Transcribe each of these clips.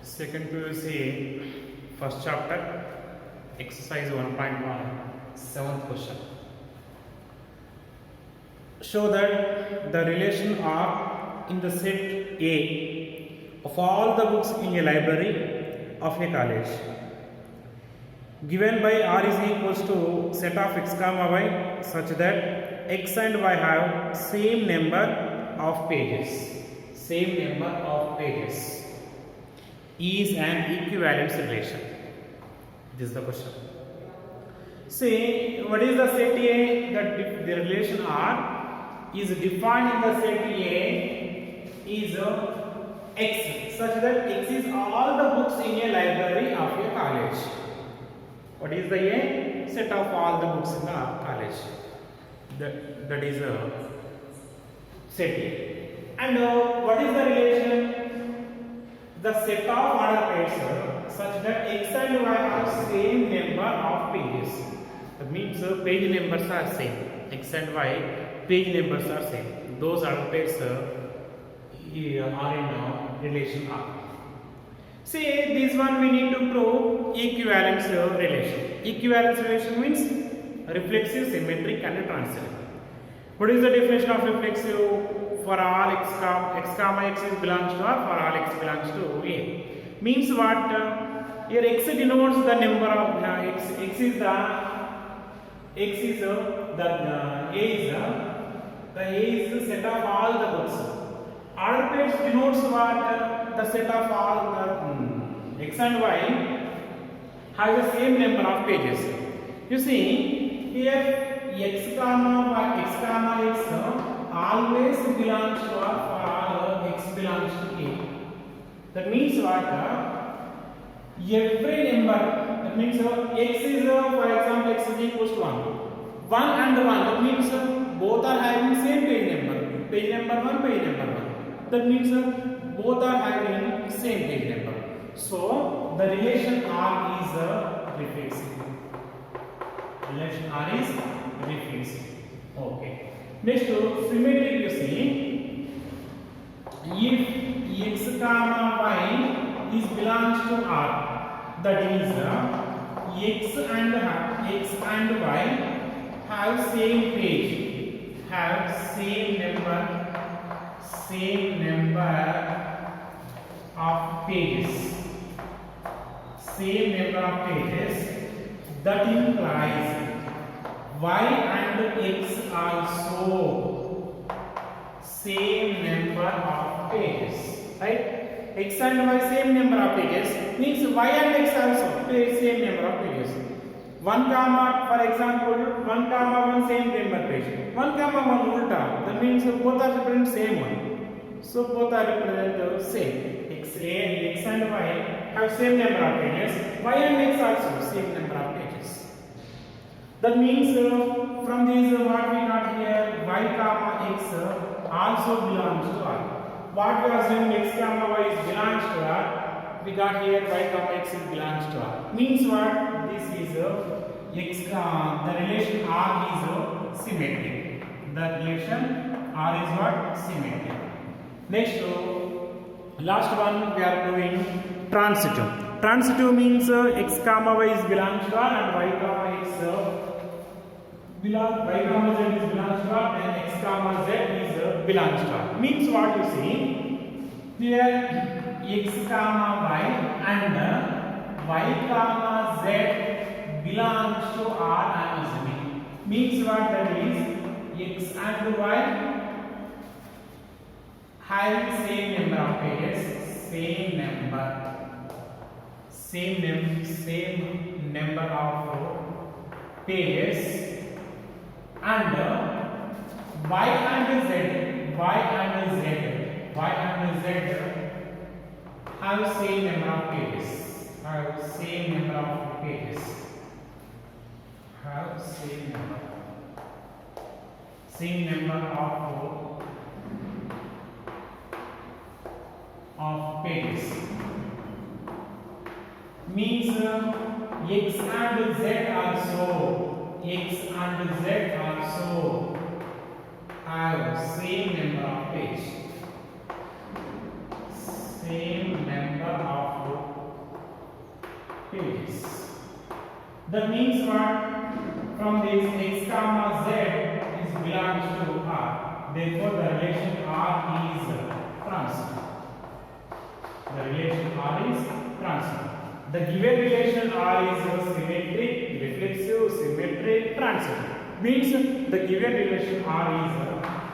Second PUC first chapter exercise 1.1 seventh question. Show that the relation R in the set A of all the books in a library of a college given by R is equals to set of x comma y such that x and y have same number of pages. Same number of pages is an equivalence relation. This is the question. See, what is the set A? That the relation R is defined in the set A is x such that x is all the books in a library of a college. What is the A? Set of all the books in the college. That is a set A. And what is the relation? The set of order pairs such that x and y have same number of pages. That means page numbers are same. X and y page numbers are same. Those order pairs are in relation R. See, this one we need to prove equivalence relation. Equivalence relation means reflexive, symmetric and transitive. What is the definition of reflexive? For all x comma x belongs to R, for all x belongs to A. Means what? Here x denotes the number of x. X is the A is the set of all the books. Order pairs denotes what? The set of all the x and y have the same number of pages. You see here x comma x always belongs to R for all x belongs to A. That means what? Every number, that means x is for example x is equals to 1. 1 and 1, that means both are having same page number. Page number 1, page number 1. That means both are having same page number. So the relation R is reflexive. Relation R is reflexive. Okay. Next to symmetric, you see, if x comma y is belongs to R, that is x and y have same page, have same number of pages, that implies y and x also same number of pages, right? X and y same number of pages means y and x also same number of pages. 1 comma, for example, 1 comma 1 same number page, 1 comma 1 ulta, that means both are represent same one. So both are represent same. X and y have same number of pages, y and x also same number of pages. That means from this what we got here, y comma x also belongs to R. What we assume x comma y is belongs to R, we got here y comma x belongs to R. Means what? This is the relation R is symmetric. The relation R is what? Symmetric. Next, last one we are doing transitive. Transitive means x comma y is belongs to R and y comma x y comma z is belongs to R and x comma z is belongs to R. Means what you see here, x comma y and y comma z belongs to R and z. Means what? That is x and y having same number of pages, same number of pages. And y and z have same number of pages. Have same number of pages. Means x and z also have same number of pages. Same number of pages. That means what? From this x comma z is belongs to R. Therefore, the relation R is transitive. The relation R is transitive. The given relation R is symmetric, reflexive, symmetric, transitive. Means the given relation R is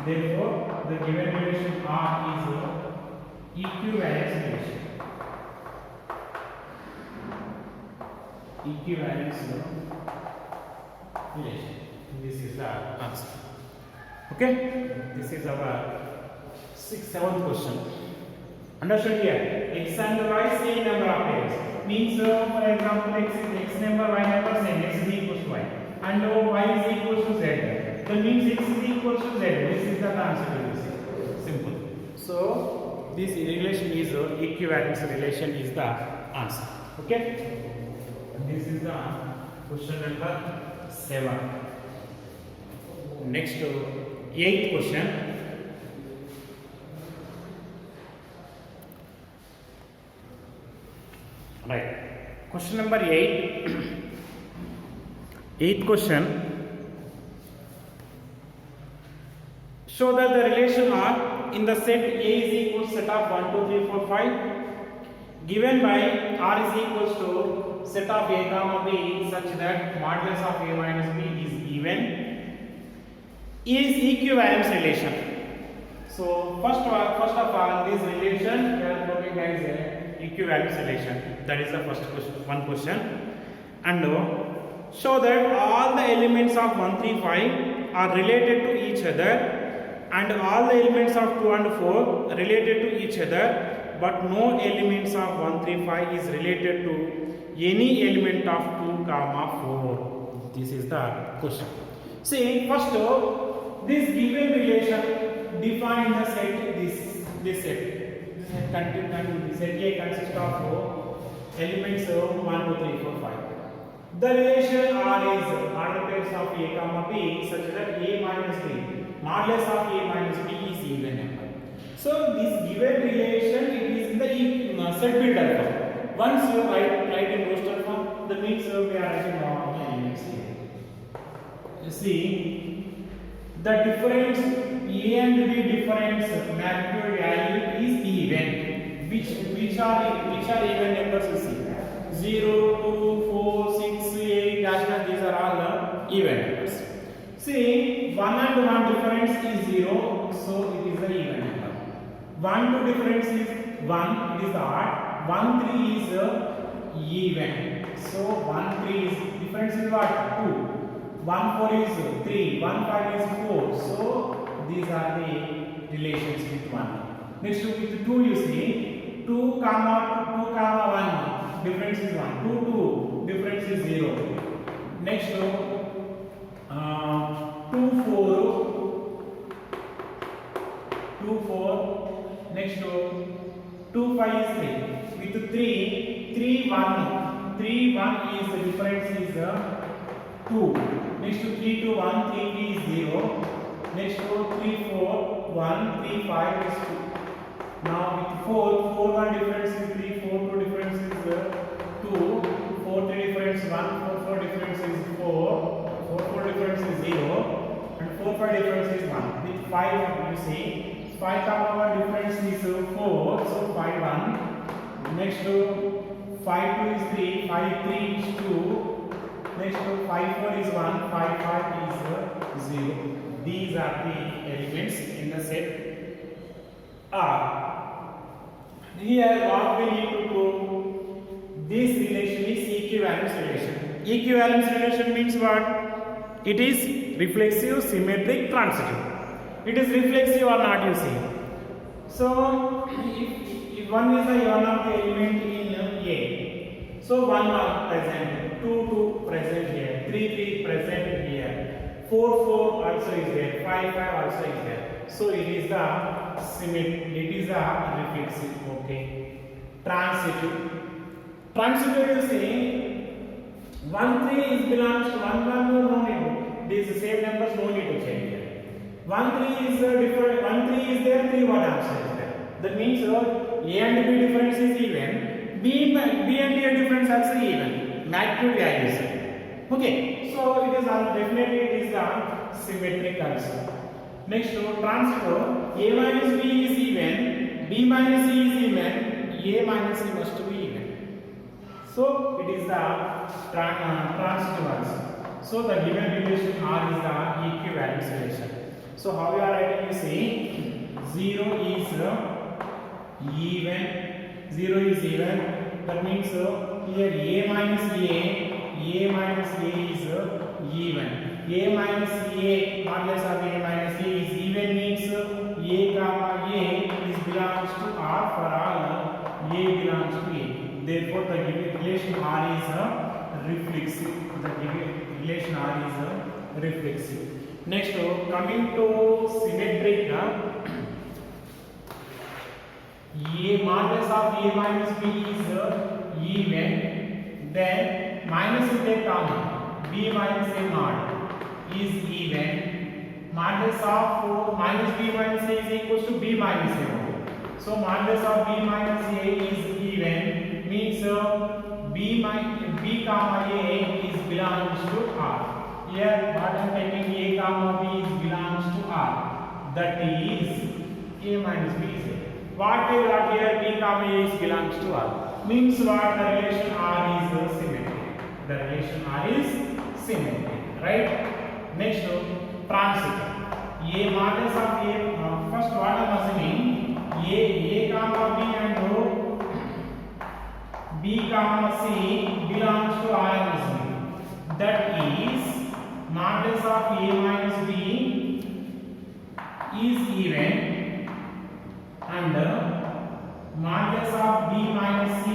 therefore the given relation R is equivalence relation. Equivalence relation. This is the answer. Okay, this is our 7th question. Understood here? X and y same number of pairs. Means for example x number, y number same. X is equals to y and y is equals to z. That means x is equals to z. This is the answer to this. Simple. So this relation is equivalence relation is the answer. Okay. This is the question number 7. Next 8th question. Right. Question number 8. 8th question. Show that the relation R in the set A is equal to set of 1, 2, 3, 4, 5 given by R is equals to set of A comma B such that modulus of A minus B is even is equivalence relation. So first of all this relation we are looking as a equivalence relation. That is the first question, one question. And show that all the elements of 1, 3, 5 are related to each other and all the elements of 2 and 4 related to each other, but no elements of 1, 3, 5 is related to any element of 2, 4. This is the question. See, first this given relation define the set this set. Set A consists of elements 1, 2, 3, 4, 5. The relation R is order pairs of A comma B such that A minus B, modulus of A minus B is even number. So this given relation it is in the set builder form. Once you write in roster form, that means we are writing all the elements here. You see, the difference A and B difference magnitude value is even. Which are even numbers? You see, 0, 2, 4, 6, 8, dash, these are all the even numbers. See, 1 and 1 difference is 0, so it is the even number. 1, 2 difference is 1, it is the odd. 1, 3 is even. So 1, 3 is difference is what? 2. 1, 4 is 3. 1, 5 is 4. So these are the relations with 1. Next with 2 you see 2 comma 1 difference is 1. 2 difference is 0. Next 2 4. Next 2 5 is 3. With 3 1 is the difference is 2. Next 3 2 1 3 is 0. Next 3 4 1 3 5 is 2. Now with 4 1 difference is 3, 4 2 difference is 2, 4 3 difference 1, 4 4 difference is 4, 4 4 difference is 0, and 4 5 difference is 1. With 5 you see 5 comma 1 difference is 4, so 5 1. Next 5 2 is 3, 5 3 is 2. Next 5 4 is 1, 5 5 is 0. These are the elements in the set R. Here what we need to prove? This relation is equivalence relation. Equivalence relation means what? It is reflexive, symmetric, transitive. It is reflexive or not, you see. So if one is the one of the element in A, so 1 are present, 2 present here, 3 present here, 4 also is there, 5 also is there. So it is the symmetric, it is the reflexive. Okay. Transitive you see 1 3 is belongs to 1 1 no need. These same numbers no need to change here. 1 3 is different. 1 3 is there, 3 1 also is there. That means A and B difference is even. B and A here difference also even magnitude values. Okay, so it is definitely it is the symmetric also. Next transfer a minus b is even, b minus c is even, a minus c must be even. So it is the transitive also. So the given relation R is the equivalence relation. So how you are writing? You see 0 is even, 0 is even. That means here a minus a is even. A minus a, modulus of a minus a is even means a comma a is belongs to R for all a belongs to a. Therefore, the given relation R is reflexive. The given relation R is reflexive. Next, coming to symmetric, a modulus of a minus b is even. Then minus will take comma, b minus a mod is even. Modulus of minus b minus a is equals to b minus a. So modulus of b minus a is even means b comma a is belongs to R. Here what I am taking a comma b is belongs to R. That is a minus b is a. What we got here, b comma a is belongs to R. Means what? The relation R is symmetric. The relation R is symmetric, right? Next, transitive. A modulus of a, first what I am assuming, a comma b and b comma c belongs to R I am assuming. That is modulus of a minus b is even and modulus of b minus c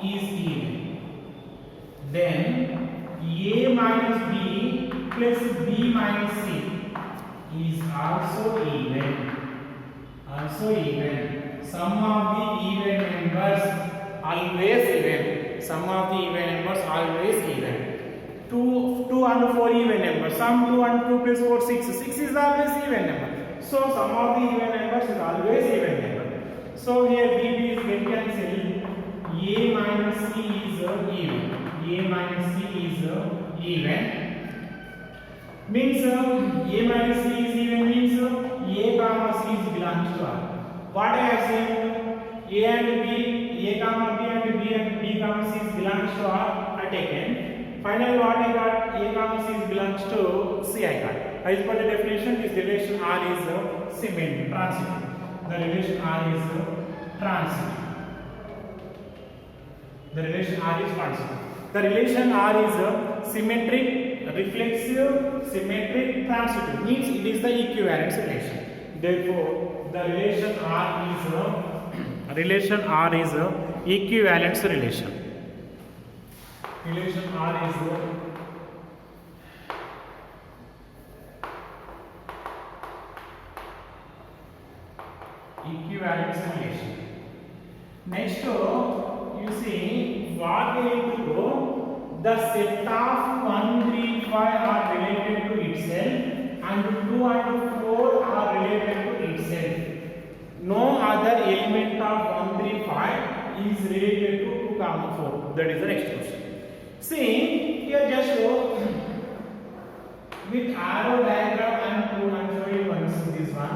is even. Then a minus b plus b minus c is also even. Also even. Sum of the even numbers always even. Sum of the even numbers always even. 2 and 4 even numbers. Sum 2 and 2 plus 4 6. 6 is always even number. So sum of the even numbers is always even number. So here b is get cancelled. A minus c is even. A minus c is even. Means a minus c is even means a comma c is belongs to R. What I have said, a and b, a comma b and b comma c is belongs to R I taken. Finally what I got, a comma c is belongs to c I got. As per the definition, this relation R is symmetric, transitive. The relation R is transitive. The relation R is transitive. The relation R is symmetric, reflexive, symmetric, transitive. Means it is the equivalence relation. Therefore, the relation R is equivalence relation. Relation R is equivalence relation. Next, you see what we need to do. The set of 1, 3, 5 are related to itself and 2 and 4 are related to itself. No other element of 1, 3, 5 is related to 2, 4. That is the next question. See, here just with arrow diagram and show you once this one.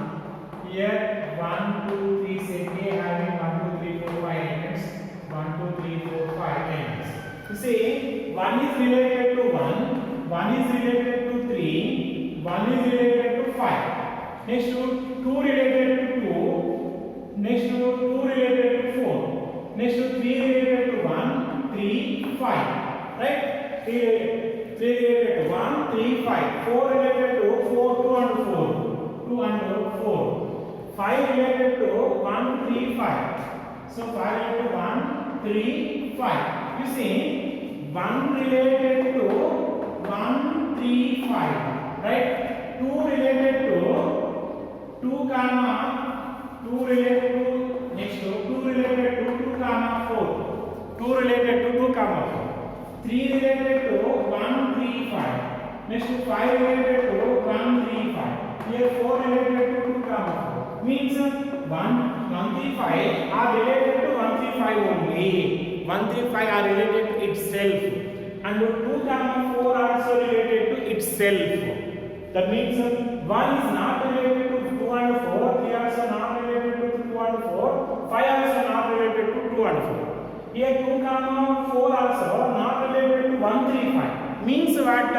Here 1, 2, 3 set A having 1, 2, 3, 4, 5 elements. 1, 2, 3, 4, 5 elements. You see, 1 is related to 1, 1 is related to 3, 1 is related to 5. Next to 2 related to 2, next to 2 related to 4, next to 3 related to 1, 3, 5. Right? 3 related to 1, 3, 5. 4 related to 4, 2 and 4. 2 and 4. 5 related to 1, 3, 5. So 5 related to 1, 3, 5. You see, 1 related to 1, 3, 5. Right? 2 related to 2 comma 2 related to next to 2 related to 2 comma 4. 2 related to 2 comma 4. 3 related to 1, 3, 5. Next to 5 related to 1, 3, 5. Here 4 related to 2 comma 4. Means 1, 3, 5 are related to 1, 3, 5 only. 1, 3, 5 are related to itself, and 2, 4 are also related to itself. That means 1 is not related to 2 and 4, 3 also not related to 2 and 4, 5 also not related to 2 and 4. Here 2, 4 also not related to 1, 3, 5. Means what?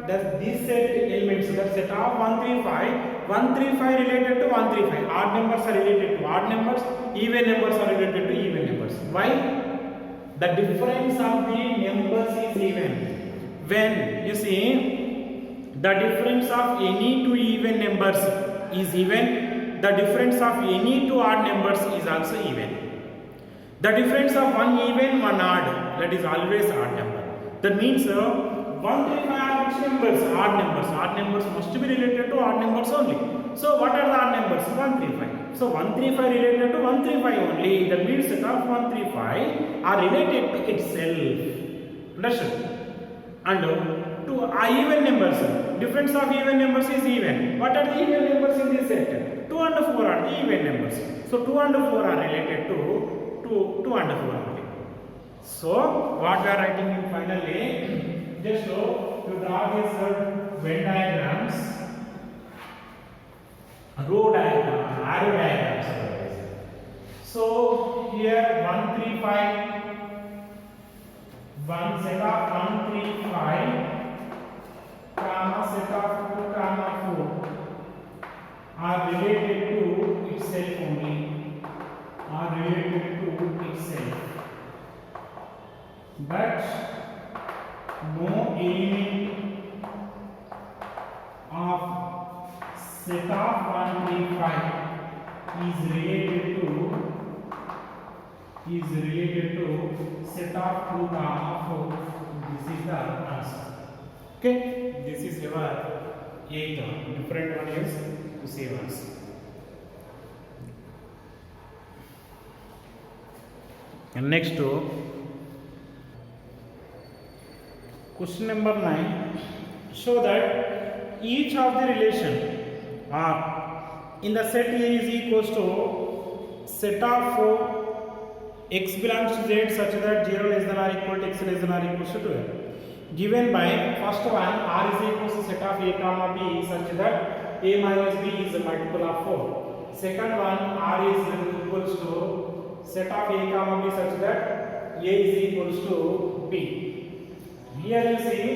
That this set elements, that set of 1, 3, 5, 1, 3, 5 related to 1, 3, 5. Odd numbers are related to odd numbers, even numbers are related to even numbers. Why? The difference of the numbers is even. When you see the difference of any two even numbers is even, the difference of any two odd numbers is also even. The difference of one even, one odd, that is always odd number. That means 1, 3, 5 are which numbers? Odd numbers. Odd numbers must be related to odd numbers only. So what are the odd numbers? 1, 3, 5. So 1, 3, 5 related to 1, 3, 5 only. That means set of 1, 3, 5 are related to itself. Understood? And to even numbers. Difference of even numbers is even. What are the even numbers in this set? 2 and 4 are the even numbers. So 2 and 4 are related to 2 and 4 only. So what we are writing in finally, just to draw these Venn diagrams, row diagram, arrow diagrams. So here 1, 3, 5, one set of 1, 3, 5, comma set of 2, comma 4 are related to itself only, are related to itself, but no element of set of 1, 3, 5 is related to set of 2, comma 4. This is the answer. Okay, this is your 8th one. Different one is to save answer. And next question number 9. Show that each of the relation R in the set A is equals to set of x belongs to z such that 0 less than or equal to x less than or equals to 12. Given by first one R is equals to set of a comma b such that a minus b is a multiple of 4. Second one R is equals to set of a comma b such that a is equals to b. Here you see,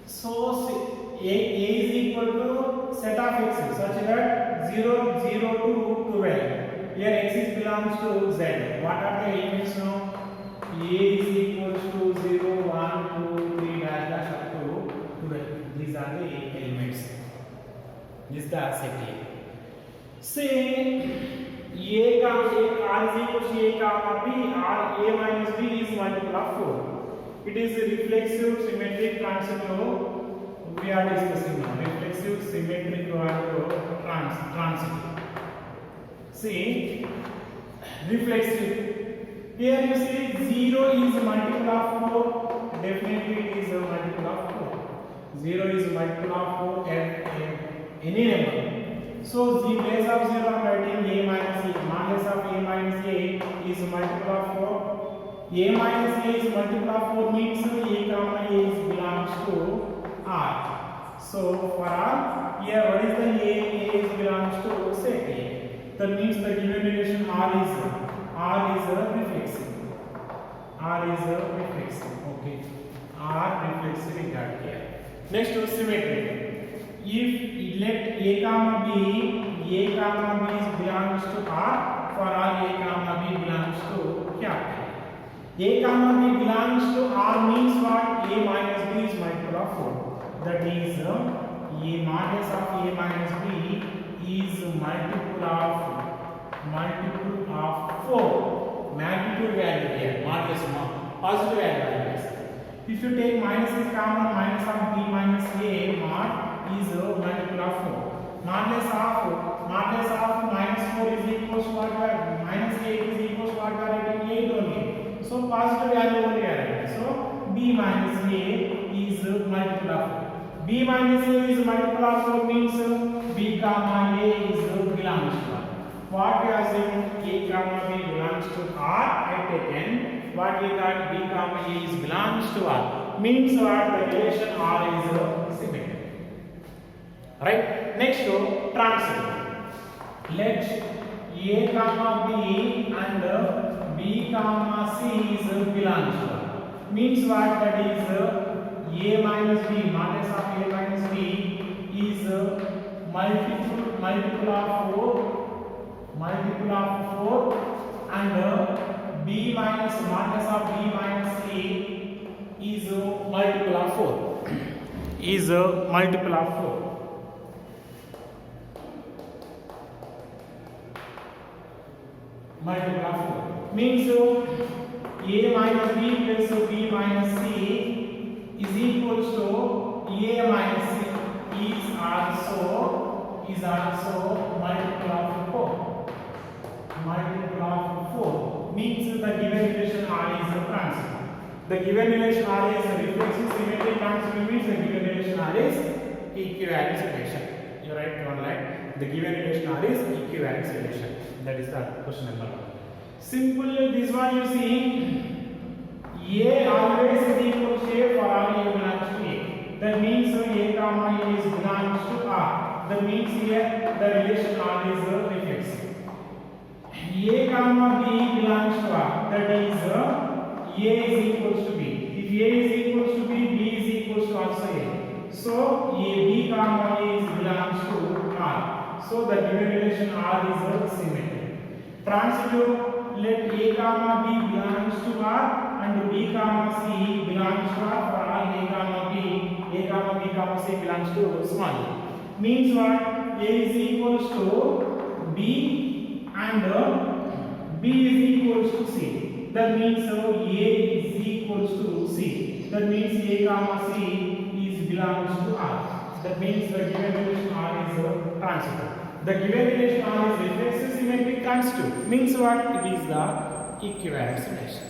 so a is equal to set of x such that 0, 0 to 12. Here x is belongs to z. What are the elements now? A is equals to 0, 1, 2, 3, dash up to 12. These are the elements. This is the set A. Say A comma R is equals to A comma B, R A minus B is multiple of 4. It is a reflexive symmetric transitive we are discussing now. Reflexive symmetric transitive. See, reflexive. Here you see 0 is multiple of 4. Definitely it is a multiple of 4. 0 is multiple of 4 and any number. So the place of 0 I am writing a minus a. Minus of a minus a is multiple of 4. A minus a is multiple of 4 means a comma a is belongs to R. So for R, here what is the a? A is belongs to set A. That means the given relation R is reflexive. R is reflexive. Okay. R reflexive we got here. Next to symmetry. If let a comma b is belongs to R, for R a comma b belongs to capital. A comma b belongs to R means what? A minus b is multiple of 4. That is a modulus of a minus b is multiple of 4. Magnitude value here, modulus positive value. If you take minus is common, minus of b minus a mod is multiple of 4. Modulus of minus 4 is equals to what? Minus 8 is equals to what? 8 only. So positive value only are. So b minus a is multiple of 4. B minus a is multiple of 4 means b comma a is belongs to R. What we are saying? A comma b belongs to R. I taken what we got? B comma A is belongs to R. Means what? The relation R is symmetric. Right? Next to transitive. Let A comma B and B comma C is belongs to R. Means what? That is A minus B, modulus of A minus B is multiple of 4 and B minus modulus of B minus C is multiple of 4 is multiple of 4. Multiple of 4 means A minus B plus B minus C is equals to A minus C is also multiple of 4. Multiple of 4 means the given relation R is transitive. The given relation R is reflexive symmetric transitive means the given relation R is equivalence relation. You write one line. The given relation R is equivalence relation. That is the question number 1. Simple this one you see. A always is equal to A for all A belongs to A. That means A comma A is belongs to R. That means here the relation R is reflexive. A comma B belongs to R. That is A is equals to B. If A is equals to B, B is equals to also A. So A B comma A is belongs to R. So the given relation R is symmetric. Transitive, let A comma B belongs to R and B comma C belongs to R for all A comma B comma C belongs to small a. Means what? A is equals to B and B is equals to C. That means A is equals to C. That means A comma C is belongs to R. That means the given relation R is transitive. The given relation R is reflexive symmetric transitive. Means what? It is the equivalence relation.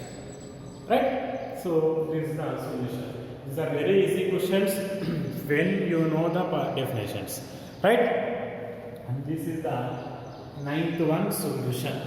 Right? So this is the solution. These are very easy questions when you know the definitions. Right? And this is the 9th one solution.